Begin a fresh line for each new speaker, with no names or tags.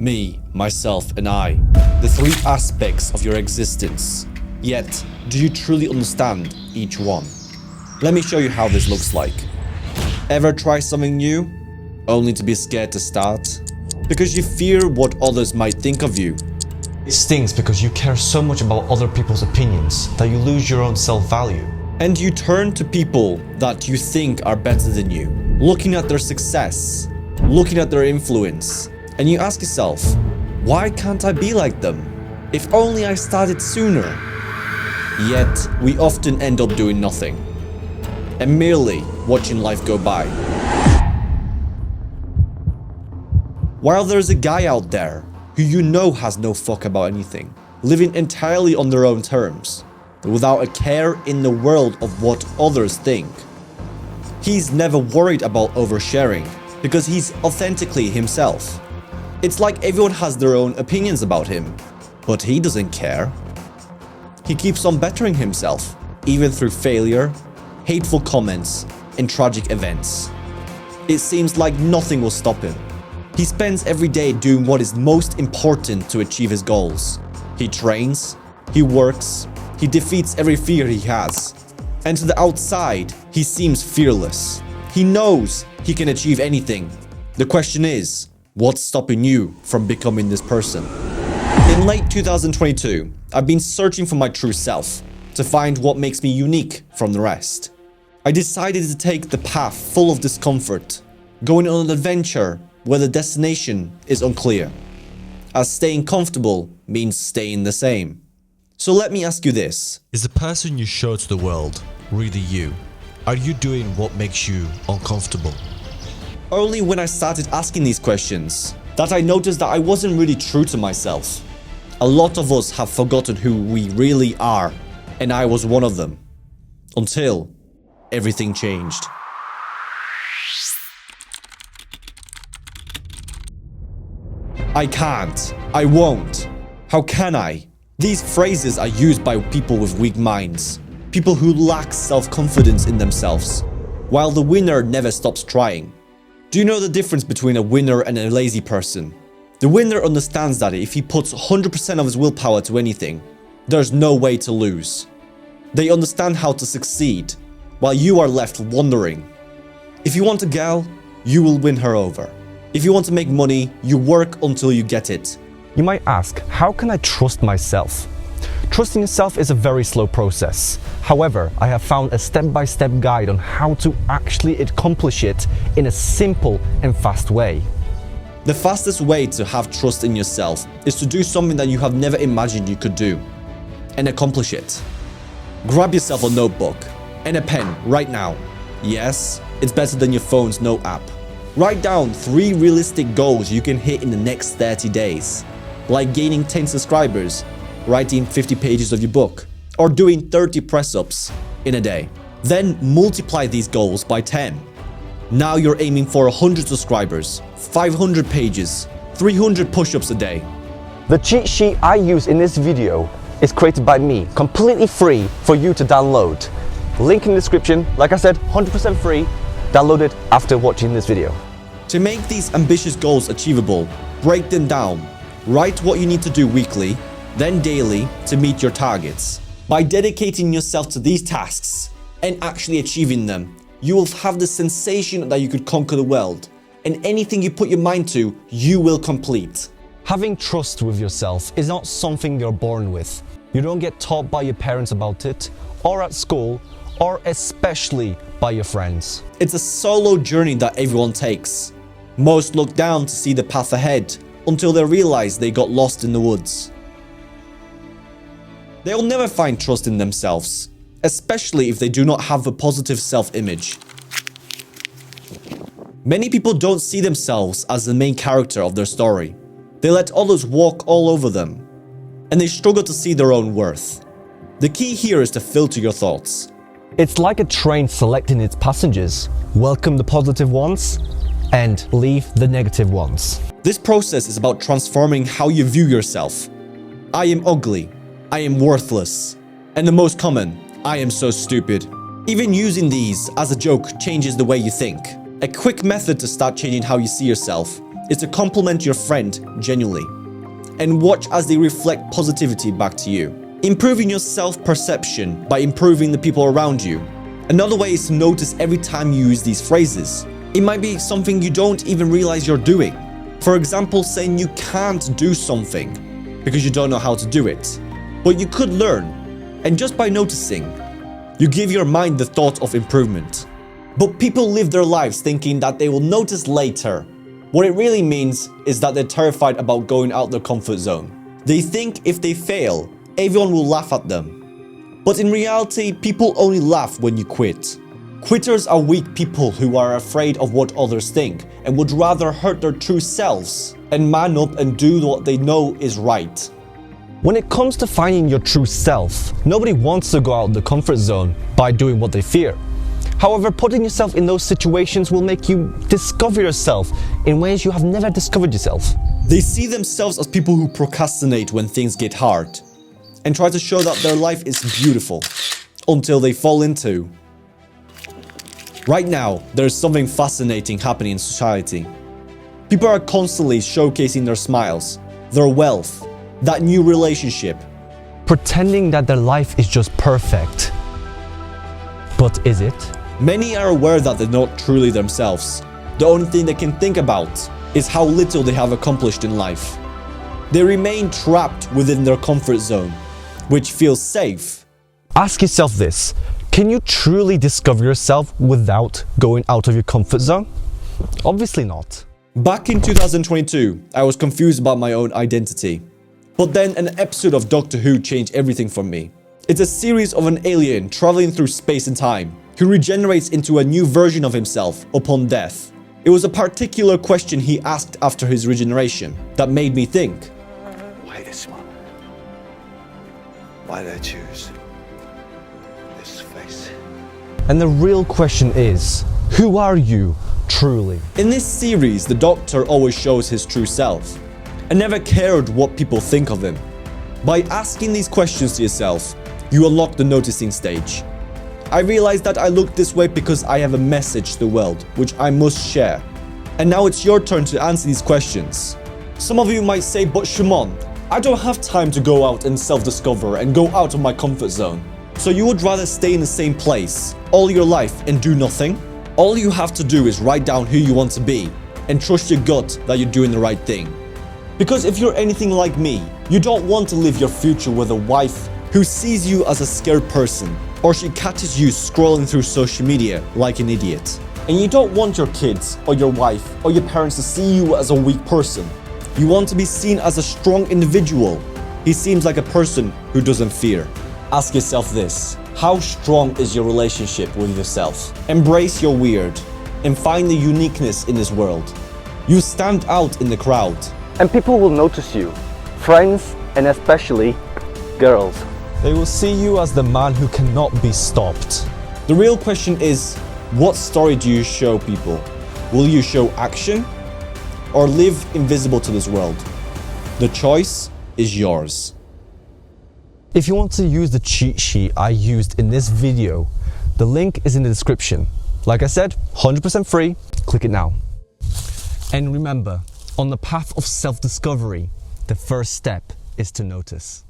Me, myself, and I. The three aspects of your existence. Yet, do you truly understand each one? Let me show you how this looks like. Ever try something new, only to be scared to start? Because you fear what others might think of you.
It stings because you care so much about other people's opinions that you lose your own self-value.
And you turn to people that you think are better than you, looking at their success, looking at their influence, and you ask yourself, why can't I be like them? If only I started sooner. Yet, we often end up doing nothing, and merely watching life go by. While there's a guy out there who you know has no fuck about anything, living entirely on their own terms, without a care in the world of what others think. He's never worried about oversharing because he's authentically himself. It's like everyone has their own opinions about him, but he doesn't care. He keeps on bettering himself, even through failure, hateful comments, and tragic events. It seems like nothing will stop him. He spends every day doing what is most important to achieve his goals. He trains, he works, he defeats every fear he has. And to the outside, he seems fearless. He knows he can achieve anything. The question is, what's stopping you from becoming this person? In late 2022, I've been searching for my true self, to find what makes me unique from the rest. I decided to take the path full of discomfort, going on an adventure where the destination is unclear, as staying comfortable means staying the same. So let me ask you this.
Is the person you show to the world really you? Are you doing what makes you uncomfortable?
Only when I started asking these questions that I noticed that I wasn't really true to myself. A lot of us have forgotten who we really are, and I was one of them. Until everything changed. I can't. I won't. How can I? These phrases are used by people with weak minds, people who lack self-confidence in themselves, while the winner never stops trying. Do you know the difference between a winner and a lazy person? The winner understands that if he puts 100% of his willpower to anything, there's no way to lose. They understand how to succeed, while you are left wondering. If you want a gal, you will win her over. If you want to make money, you work until you get it.
You might ask, how can I trust myself? Trusting yourself is a very slow process. However, I have found a step-by-step guide on how to actually accomplish it in a simple and fast way.
The fastest way to have trust in yourself is to do something that you have never imagined you could do, and accomplish it. Grab yourself a notebook and a pen right now. Yes, it's better than your phone's note app. Write down 3 realistic goals you can hit in the next 30 days, like gaining 10 subscribers, writing 50 pages of your book, or doing 30 press-ups in a day. Then multiply these goals by 10. Now you're aiming for 100 subscribers, 500 pages, 300 push-ups a day.
The cheat sheet I use in this video is created by me, completely free for you to download. Link in the description. Like I said, 100% free. Download it after watching this video.
To make these ambitious goals achievable, break them down. Write what you need to do weekly, then daily to meet your targets. By dedicating yourself to these tasks and actually achieving them, you will have the sensation that you could conquer the world, and anything you put your mind to, you will complete.
Having trust with yourself is not something you're born with. You don't get taught by your parents about it, or at school, or especially by your friends.
It's a solo journey that everyone takes. Most look down to see the path ahead until they realize they got lost in the woods. They'll never find trust in themselves, especially if they do not have a positive self-image. Many people don't see themselves as the main character of their story. They let others walk all over them, and they struggle to see their own worth. The key here is to filter your thoughts.
It's like a train selecting its passengers. Welcome the positive ones and leave the negative ones.
This process is about transforming how you view yourself. I am ugly. I am worthless. And the most common, I am so stupid. Even using these as a joke changes the way you think. A quick method to start changing how you see yourself is to compliment your friend genuinely and watch as they reflect positivity back to you. Improving your self-perception by improving the people around you. Another way is to notice every time you use these phrases. It might be something you don't even realize you're doing. For example, saying you can't do something because you don't know how to do it. But you could learn, and just by noticing, you give your mind the thought of improvement. But people live their lives thinking that they will notice later. What it really means is that they're terrified about going out their comfort zone. They think if they fail, everyone will laugh at them. But in reality, people only laugh when you quit. Quitters are weak people who are afraid of what others think and would rather hurt their true selves and man up and do what they know is right.
When it comes to finding your true self, nobody wants to go out of the comfort zone by doing what they fear. However, putting yourself in those situations will make you discover yourself in ways you have never discovered yourself.
They see themselves as people who procrastinate when things get hard and try to show that their life is beautiful until they fall into. Right now, there is something fascinating happening in society. People are constantly showcasing their smiles, their wealth, that new relationship,
Pretending that their life is just perfect. But is it?
Many are aware that they're not truly themselves. The only thing they can think about is how little they have accomplished in life. They remain trapped within their comfort zone, which feels safe.
Ask yourself this: can you truly discover yourself without going out of your comfort zone? Obviously not.
Back in 2022, I was confused about my own identity. But then an episode of Doctor Who changed everything for me. It's a series of an alien traveling through space and time who regenerates into a new version of himself upon death. It was a particular question he asked after his regeneration that made me think.
Why this one? Why did I choose this face?
And the real question is, who are you truly?
In this series, the Doctor always shows his true self and never cared what people think of him. By asking these questions to yourself, you unlock the noticing stage. I realized that I look this way because I have a message to the world, which I must share. And now it's your turn to answer these questions. Some of you might say, but Shimon, I don't have time to go out and self-discover and go out of my comfort zone. So you would rather stay in the same place all your life and do nothing? All you have to do is write down who you want to be and trust your gut that you're doing the right thing. Because if you're anything like me, you don't want to live your future with a wife who sees you as a scared person, or she catches you scrolling through social media like an idiot. And you don't want your kids, or your wife, or your parents to see you as a weak person. You want to be seen as a strong individual. He seems like a person who doesn't fear. Ask yourself this: how strong is your relationship with yourself? Embrace your weird and find the uniqueness in this world. You stand out in the crowd.
And people will notice you. Friends, and especially girls. They will see you as the man who cannot be stopped.
The real question is, what story do you show people? Will you show action or live invisible to this world? The choice is yours.
If you want to use the cheat sheet I used in this video, the link is in the description. Like I said, 100% free, click it now. And remember, on the path of self-discovery, the first step is to notice.